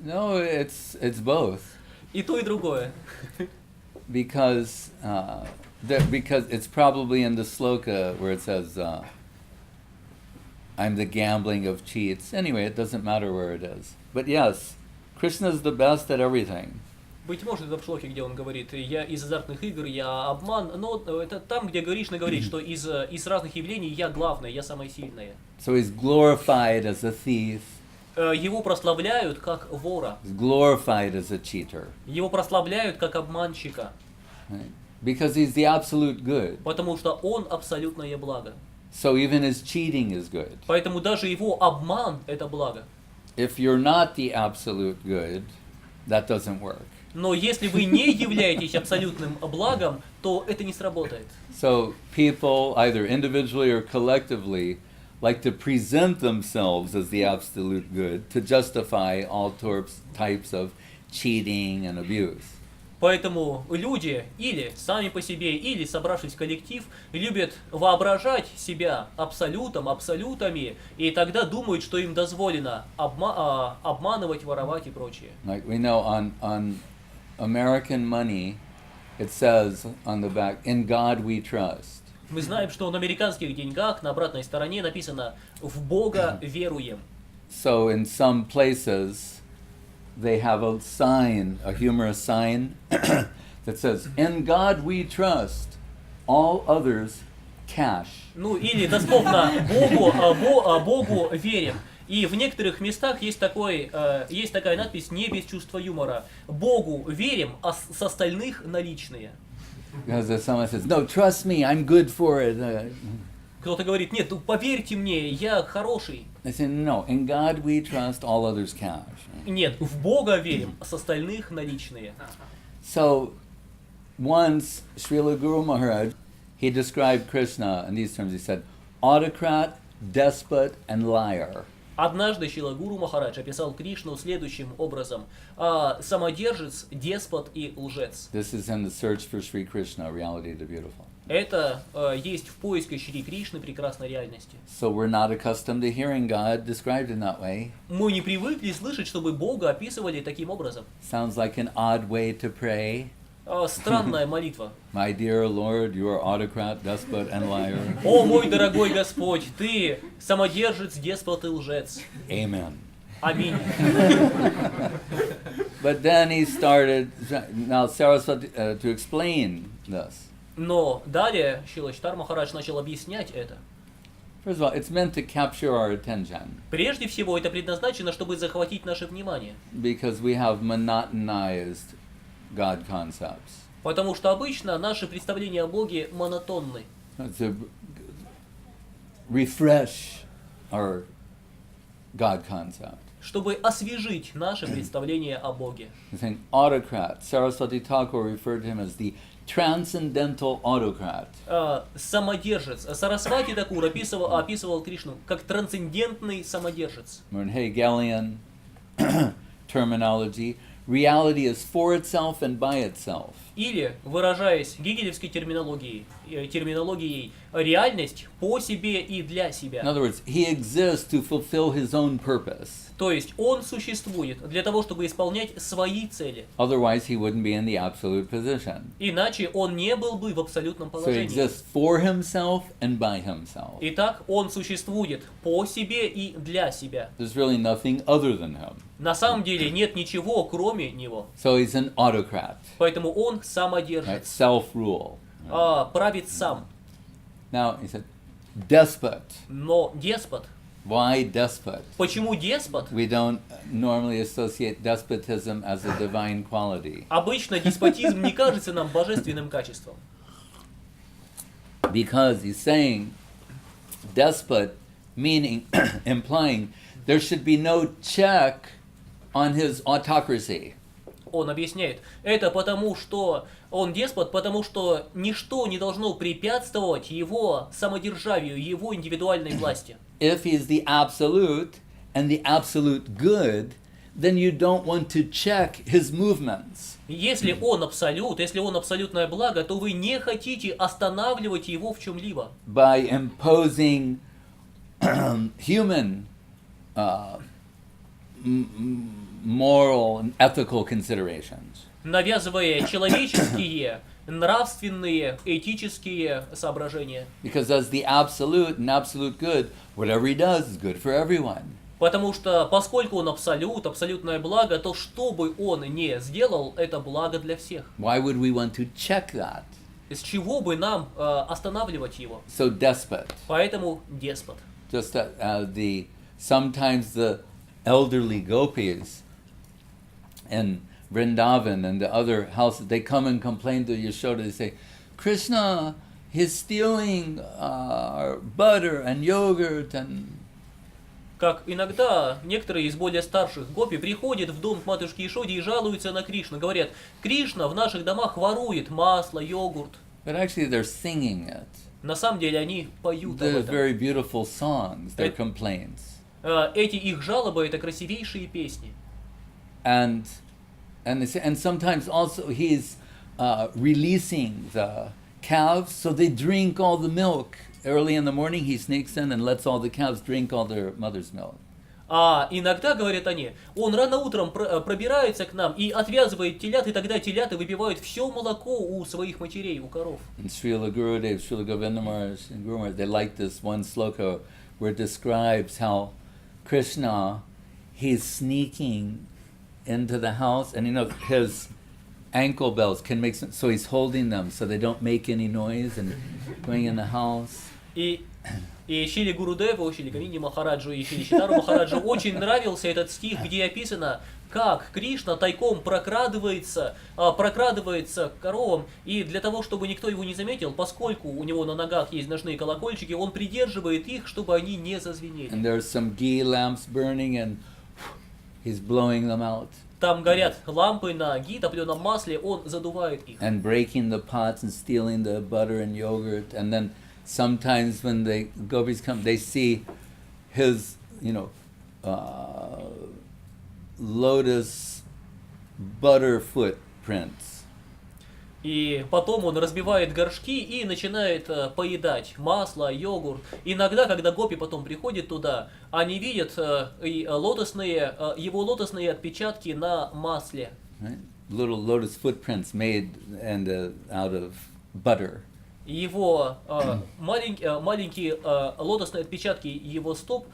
No, it's both. И то, и другое. Because it's probably in the sloka where it says, I'm the gambling of cheats. Anyway, it doesn't matter where it is. But yes, Krishna is the best at everything. Быть может, это в шлоке, где он говорит, я из азартных игр, я обман, но это там, где Кришна говорит, что из разных явлений я главное, я самое сильное. So he's glorified as a thief. Его прославляют как вора. He's glorified as a cheater. Его прославляют как обманщика. Right? Because he's the absolute good. Потому что он абсолютное благо. So even his cheating is good. Поэтому даже его обман – это благо. If you're not the absolute good, that doesn't work. Но если вы не являетесь абсолютным благом, то это не сработает. So people, either individually or collectively, like to present themselves as the absolute good to justify all types of cheating and abuse. Поэтому люди или сами по себе, или собравшись в коллектив, любят воображать себя абсолютом, абсолютами, и тогда думают, что им дозволено обманывать, воровать и прочее. Like we know on American money, it says on the back, "In God we trust." Мы знаем, что на американских деньгах на обратной стороне написано «В Бога веруем». So in some places, they have a sign, a humorous sign, that says, "In God we trust, all others cash." Ну или дословно Богу верим. И в некоторых местах есть такая надпись не без чувства юмора. Богу верим, а с остальных наличные. Because if someone says, "No, trust me, I'm good for it." Кто-то говорит, нет, поверьте мне, я хороший. They say, "No, in God we trust, all others cash." Нет, в Бога верим, а с остальных наличные. So once Srila Guru Maharaj, he described Krishna in these terms. He said, "Autocrat, despot, and liar." Однажды Шрила Гуру Махарадж описал Кришну следующим образом: самодержец, деспот и лжец. This is in the search for Sri Krishna, reality the beautiful. Это есть в поиске Шри Кришны прекрасной реальности. So we're not accustomed to hearing God described in that way. Мы не привыкли слышать, чтобы Бога описывали таким образом. Sounds like an odd way to pray. Странная молитва. My dear Lord, you are autocrat, despot, and liar. О мой дорогой Господь, ты самодержец, деспот и лжец. Amen. Аминь. But then he started now Saraswati to explain this. Но далее Шрила Чайтанья Махарадж начал объяснять это. First of all, it's meant to capture our attention. Прежде всего, это предназначено, чтобы захватить наше внимание. Because we have monotonized God concepts. Потому что обычно наши представления о Боге монотонны. To refresh our God concept. Чтобы освежить наше представление о Боге. He's saying autocrat. Saraswati Thakur referred to him as the transcendental autocrat. Самодержец. Сарасвати Такур описывал Кришну как трансцендентный самодержец. In Hegelian terminology, reality is for itself and by itself. Или, выражаясь гегелевской терминологией, реальность по себе и для себя. In other words, he exists to fulfill his own purpose. То есть он существует для того, чтобы исполнять свои цели. Otherwise, he wouldn't be in the absolute position. Иначе он не был бы в абсолютном So he положении. exists for himself and by himself. Итак, он существует по себе и для себя. There's really nothing other than him. На самом деле нет ничего, кроме него. So he's an autocrat. Поэтому он Right? самодержец, Self-rule. правит сам. Now, he said, despot. Но деспот. Why despot? Почему деспот? We don't normally associate despotism as a divine quality. Обычно деспотизм не кажется нам божественным качеством. Because he's saying despot, meaning, implying there should be no check on his autocracy. Он объясняет, это потому, что он деспот, потому что ничто не должно препятствовать его самодержавию, его индивидуальной власти. If he's the absolute and the absolute good, then you don't want to check his movements. Если он абсолют, если он абсолютное благо, то вы не хотите останавливать его в чем-либо. By imposing human moral and ethical considerations. навязывая человеческие, нравственные, этические соображения. Because as the absolute and absolute good, whatever he does is good for everyone. Потому что, поскольку он абсолют, абсолютное благо, то что бы он ни сделал, это благо для всех. Why would we want to check that? С чего бы нам останавливать его? So despot. Поэтому деспот. Just sometimes the elderly gopis in Vrindavan and the other houses, they come and complain to Yashoda. They say, Krishna, he's stealing our butter and yogurt and... Как иногда некоторые из более старших гопи приходят в дом к матушке Йашоде и жалуются на Кришну. Говорят, Кришна в наших домах ворует масло, йогурт. But actually they're singing it. На самом деле они поют об They're этом. very beautiful songs, their complaints. Эти их жалобы — это красивейшие песни. And sometimes also he's releasing the calves, so they drink all the milk. Early in the morning he sneaks in and lets all the calves drink all their mother's milk. А иногда, говорят они, он рано утром пробирается к нам и отвязывает телят, и тогда телята выпивают все молоко у своих матерей, у коров. And Srila Gurudev, Srila Govinda Maharaj, and Guru Maharaj, they like this one sloka where it describes how Krishna, he's sneaking into the house, and his ankle bells can make sense, so he's holding them so they don't make any noise and going in the house. И Шриле Гурудеву, Шриле Говинде Махараджу и Шриле Читару Махараджу очень нравился этот стих, где описано, как Кришна тайком прокрадывается к коровам, и для того, чтобы никто его не заметил, поскольку у него на ногах есть ножные колокольчики, он придерживает их, чтобы они не зазвенели. And there's some ghee lamps burning and he's blowing them out. Там горят лампы на ги, топленом масле, он задувает их. And breaking the pots and stealing the butter and yogurt, and then sometimes when the gopis come, they see his, lotus butter footprints. И потом он разбивает горшки и начинает поедать масло, йогурт. Иногда, когда гопи потом приходят туда, они видят его лотосные отпечатки на масле. Right? Little lotus footprints made out of butter. Его маленькие лотосные отпечатки его стоп,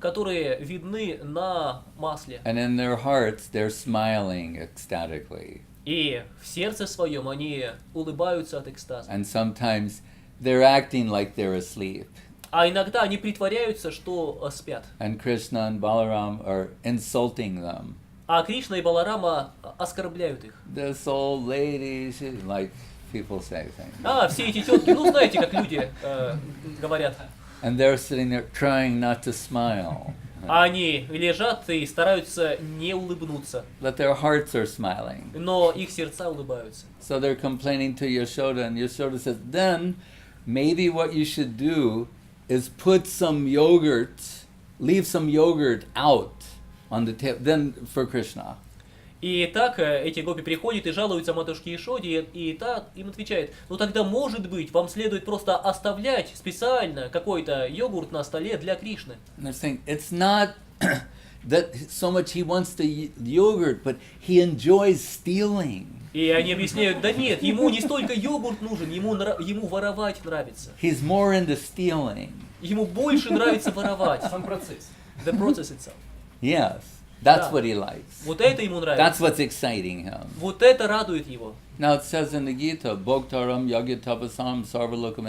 которые видны на масле. And in their hearts, they're smiling ecstatically. И в сердце своем они улыбаются от экстаза. And sometimes they're acting like they're asleep. А иногда они притворяются, что спят. And Krishna and Balaram are insulting them. А Кришна и Баларама оскорбляют их. This old lady, she's like people say things. Все эти тетки, знаете, как люди говорят. And they're sitting there trying not to smile. Они лежат и стараются не улыбнуться. But their hearts are smiling. Но их сердца улыбаются. So they're complaining to Yashoda, and Yashoda says, then maybe what you should do is put some yogurt, leave some yogurt out on the table, then for Krishna. И так эти гопи приходят и жалуются матушке Йашоде, и та им отвечает, тогда, может быть, вам следует просто оставлять специально какой-то йогурт на столе для Кришны. And they're saying, it's not that so much he wants the yogurt, but he enjoys stealing. И они объясняют, да нет, ему не столько йогурт нужен, ему воровать нравится. He's more into stealing. Ему больше нравится воровать. Сам процесс. The process itself. Yes, that's Да. what he likes. Вот это ему нравится. That's what's exciting him. Вот это радует его. Now it says in the Gita, Bhoktaram Yagitapasam Sarvalokam.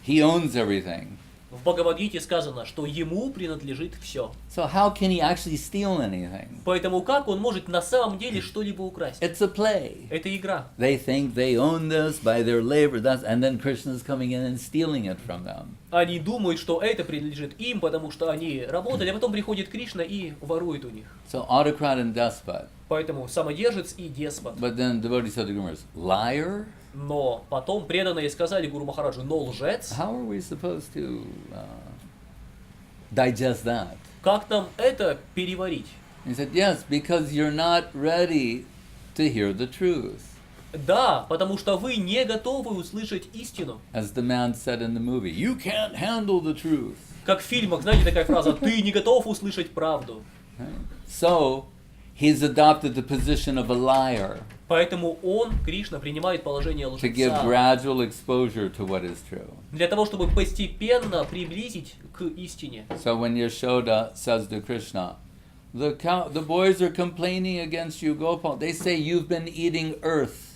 He owns everything. В Бхагавадгите сказано, что ему принадлежит все. So how can he actually steal anything? Поэтому как он может на самом деле что-либо украсть? It's a play. Это игра. They think they own this by their labor, and then Krishna's coming in and stealing it from them. Они думают, что это принадлежит им, потому что они работали, а потом приходит Кришна и ворует у них. So autocrat and despot. Поэтому самодержец и деспот. But then devotees said to Guru Maharaj, liar? Но потом преданные сказали Гуру Махараджу, но лжец? How are we supposed to digest that? Как нам это переварить? He said, yes, because you're not ready to hear the truth. Да, потому что вы не готовы услышать истину. As the man said in the movie, you can't handle the truth. Как в фильмах, знаете, такая фраза, ты не готов услышать правду. So, he's adopted the position of a liar Поэтому он, Кришна, принимает положение to give лжеца gradual exposure to what is true. для того, чтобы постепенно приблизить к истине. So when Yashoda says to Krishna, the boys are complaining against you, Gopal. They say you've been eating earth.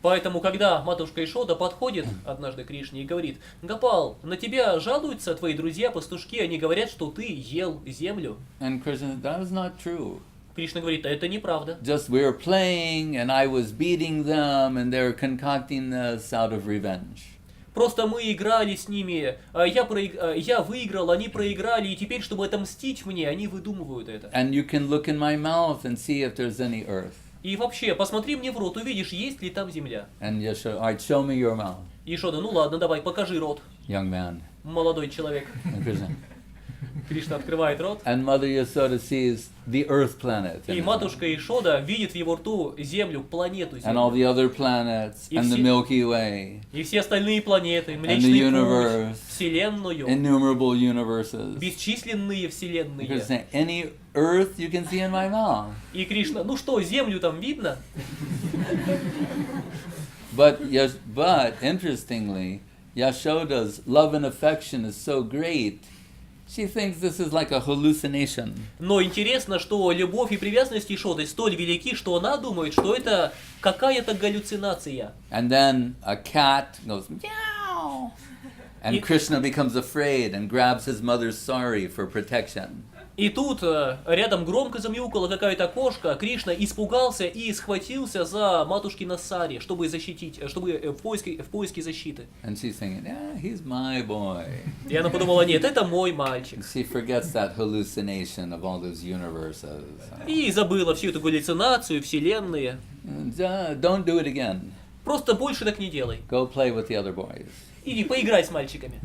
Поэтому, когда матушка Ишода подходит однажды к Кришне и говорит: Гопал, на тебя жалуются твои друзья-пастушки, они говорят, что ты ел землю. And Krishna, that is not true. Кришна говорит: а это неправда. Just we were playing and I was beating them and they're concocting this out of revenge. Просто мы играли с ними, я выиграл, они проиграли, и теперь, чтобы отомстить мне, они выдумывают это. And you can look in my mouth and see if there's any earth. И вообще, посмотри мне в рот, увидишь, есть ли там земля. And Yashoda, all right, show me your mouth, Ишода: ну ладно, давай, покажи рот, young man. молодой человек. And Krishna. Кришна открывает рот, And Mother Yashoda sees the earth planet. и матушка Ишода видит в его рту землю, планету And all Землю. the other planets and the Milky Way. И все остальные планеты, And the Млечный universe. Путь, Вселенную, Innumerable universes. бесчисленные Because Вселенные. any earth you can see in my mouth. И Кришна: ну что, землю там видно? But interestingly, Yashoda's love and affection is so great, she thinks this is like a hallucination. Но интересно, что любовь и привязанность Ишоды столь велики, что она думает, что это какая-то галлюцинация. And then a cat goes meow, and It- Krishna becomes afraid and grabs his mother's sari for protection. И тут рядом громко замяукала какая-то кошка, Кришна испугался и схватился за матушкино сари, чтобы защитить, чтобы в поиске защиты. And she's thinking, yeah, he's my boy. И она подумала: нет, это мой мальчик. She forgets that hallucination of all those universes. И забыла всю эту галлюцинацию, вселенные. Don't do it again. Просто больше так не делай. Go play with the other boys. Иди поиграй с мальчиками.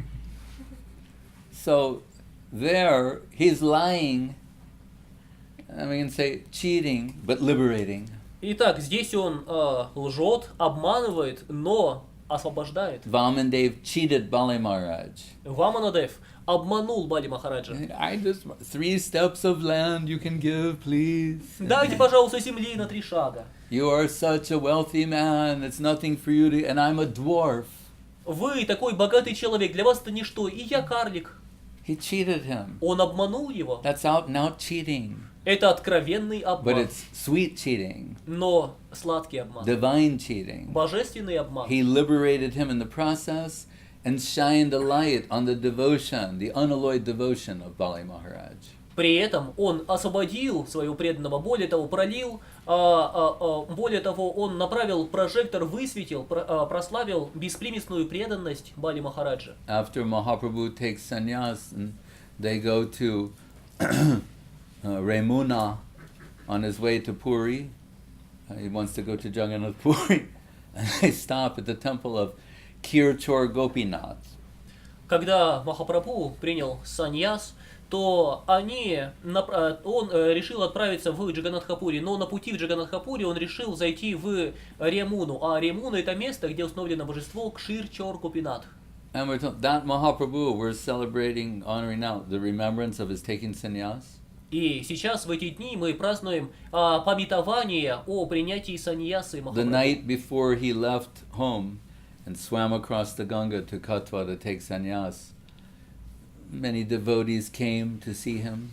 So there, he's lying, and we can say cheating, but liberating. Итак, здесь он лжет, обманывает, но освобождает. Vamandev cheated Bali Maharaj. Ваманадев обманул Бали Махараджа. I just 3 steps of land you can give, please. Дайте, пожалуйста, земли на 3 шага. You are such a wealthy man. It's nothing for you to, and I'm a dwarf. Вы такой богатый человек, для вас это ничто, и я карлик. He cheated him. Он обманул его. That's out and out cheating. Это откровенный But обман, it's sweet cheating, но сладкий обман, divine cheating. божественный обман. He liberated him in the process and shined a light on the devotion, the unalloyed devotion of Bali Maharaj. При этом он освободил своего преданного, более того, пролил, более того, он направил прожектор, высветил, прославил беспримесную преданность Бали Махараджа. After Mahaprabhu takes sannyas and they go to Remuna on his way to Puri, he wants to go to Jagannath Puri, and they stop at the temple of Kirchor Gopinath. Когда Махапрабху принял саньяс, то он решил отправиться в Джаганатхапури, но на пути в Джаганатхапури он решил зайти в Ремуну, а Ремуна — это место, где установлено божество Кшир-Чор Гопинат. And we're that Mahaprabhu, we're celebrating, honoring now the remembrance of his taking sannyas. И сейчас в эти дни мы празднуем памятование о принятии саньясы The Махапрабху. night before he left home and swam across the Ganga to Katwa to take sannyas, many devotees came to see him.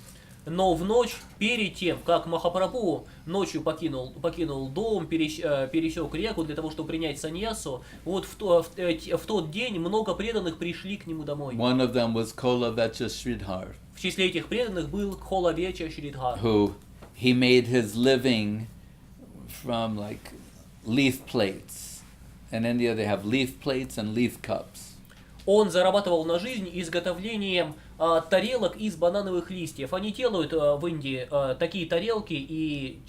Но в ночь перед тем, как Махапрабху ночью покинул дом, пересек реку для того, чтобы принять саньясу, вот в тот день много преданных пришли к нему домой. One of them was Kola Vecha Sridhar, В числе этих преданных был Кхола-Веча Шридхар. who he made his living from like leaf plates. In India they have leaf plates and leaf cups. Он зарабатывал на жизнь изготовлением тарелок из банановых листьев. Они делают в Индии такие тарелки и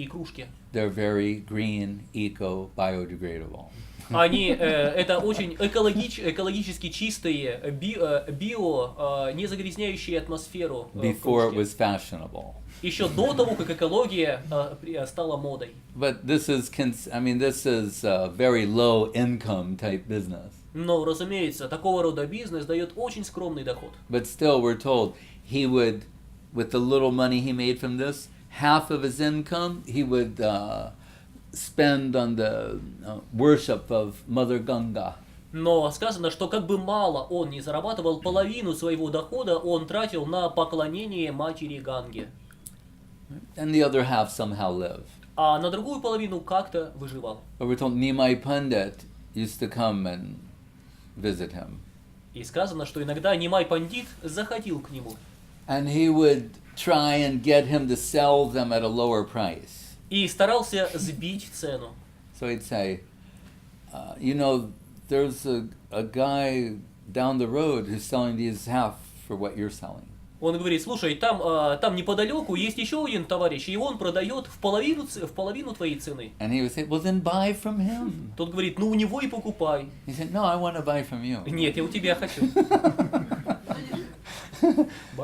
кружки. They're very green, eco, biodegradable. Они это очень экологически чистые, не загрязняющие атмосферу. Before it кружки. was fashionable. Еще до того, как экология стала модой. But this is a very low income type business. Но, разумеется, такого рода бизнес дает очень скромный доход. But still we're told he would with the little money he made from this, half of his income he would spend on the worship of Mother Ganga. Но сказано, что как бы мало он не зарабатывал, половину своего дохода он тратил на поклонение матери Ганге. And the other half somehow lived. А на другую половину как-то выживал. But we're told Nimai Pandit used to come and visit him. И сказано, что иногда Нимай Пандит заходил к нему. And he would try and get him to sell them at a lower price. И старался сбить цену. So he'd say, you know, there's a guy down the road who's selling these half for what you're selling. Он говорит, слушай, там неподалеку есть еще один товарищ, и он продает в половину твоей цены. And he would say, well, then buy from him. Тот говорит, ну у него и покупай. He said, no, I want to buy from you. Нет, я у тебя хочу.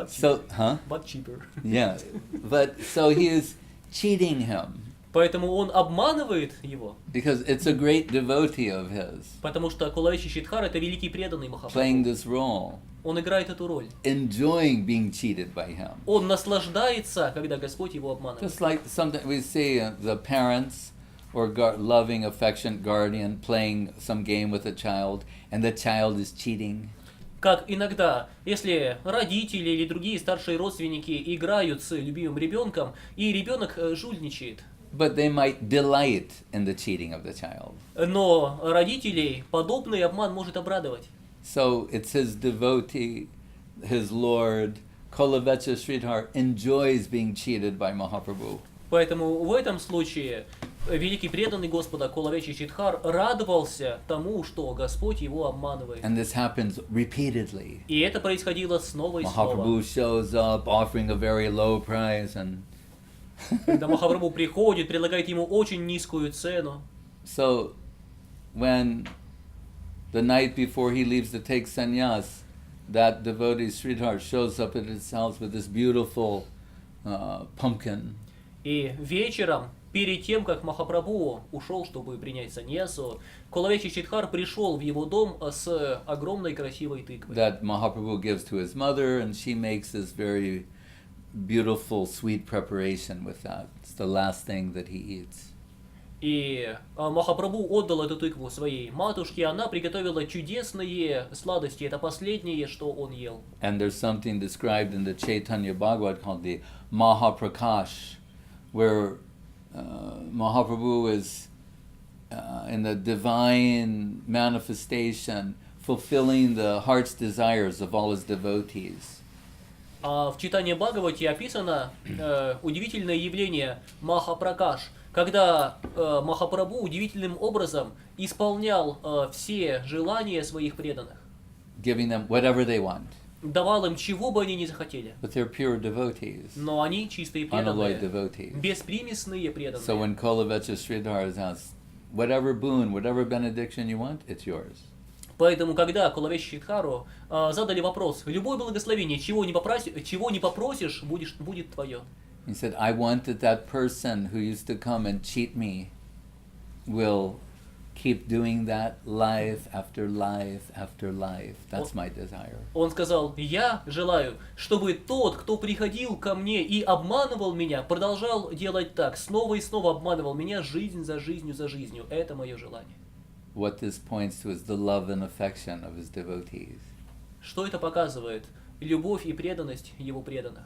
So, But cheaper. Yeah, but so he is cheating him. Поэтому он обманывает его. Because it's a great devotee of his. Потому что Кулавечи-Читхар это великий преданный Playing Махапрабху. this role. Он играет эту роль. Enjoying being cheated by him. Он наслаждается, когда Господь его обманывает. Just like something we see the parents or loving, affectionate guardian playing some game with a child, and the child is cheating. Как иногда, если родители или другие старшие родственники играют с любимым ребенком, и ребенок жульничает. But they might delight in the cheating of the child. Но родителей подобный обман может обрадовать. So it's his devotee, his Lord, Kolavecha Sridhar, enjoys being cheated by Mahaprabhu. Поэтому в этом случае великий преданный Господа Кулавечи-Читхар радовался тому, что Господь его обманывает. And this happens repeatedly. И это происходило снова и снова. Mahaprabhu shows up offering a very low price and Когда Махапрабху приходит, предлагает ему очень низкую цену. so when the night before he leaves to take sannyas, that devotee Sridhar shows up at his house with this beautiful pumpkin. И вечером, перед тем, как Махапрабху ушел, чтобы принять саньясу, Кулавечи-Читхар пришел в его дом с огромной красивой тыквой. That Mahaprabhu gives to his mother, and she makes this very beautiful sweet preparation with that. It's the last thing that he eats. И Махапрабху отдал эту тыкву своей матушке, она приготовила чудесные сладости, это последнее, что он ел. And there's something described in the Chaitanya Bhagavat called the Mahaprakash, where Mahaprabhu is in the divine manifestation, fulfilling the heart's desires of all his devotees. В читании Бхагавати описано удивительное явление Махапракаш, когда Махапрабху удивительным образом исполнял все желания своих преданных. Giving them whatever they want. Давал им чего бы они ни захотели. But they're pure devotees, Но они чистые unalloyed преданные, devotees. беспримесные So преданные. when Kolavecha Sridhar is asked, whatever boon, whatever benediction you want, it's yours. Поэтому, когда Кулавечи-Читхару задали вопрос, любое благословение, чего не попросишь, будет твое. He said, I want that person who used to come and cheat me will keep doing that life after life after life. That's my desire. Он сказал, я желаю, чтобы тот, кто приходил ко мне и обманывал меня, продолжал делать так, снова и снова обманывал меня жизнь за жизнью за жизнью. Это мое желание. What this points to is the love and affection of his devotees. Что это показывает? Любовь и преданность его преданных.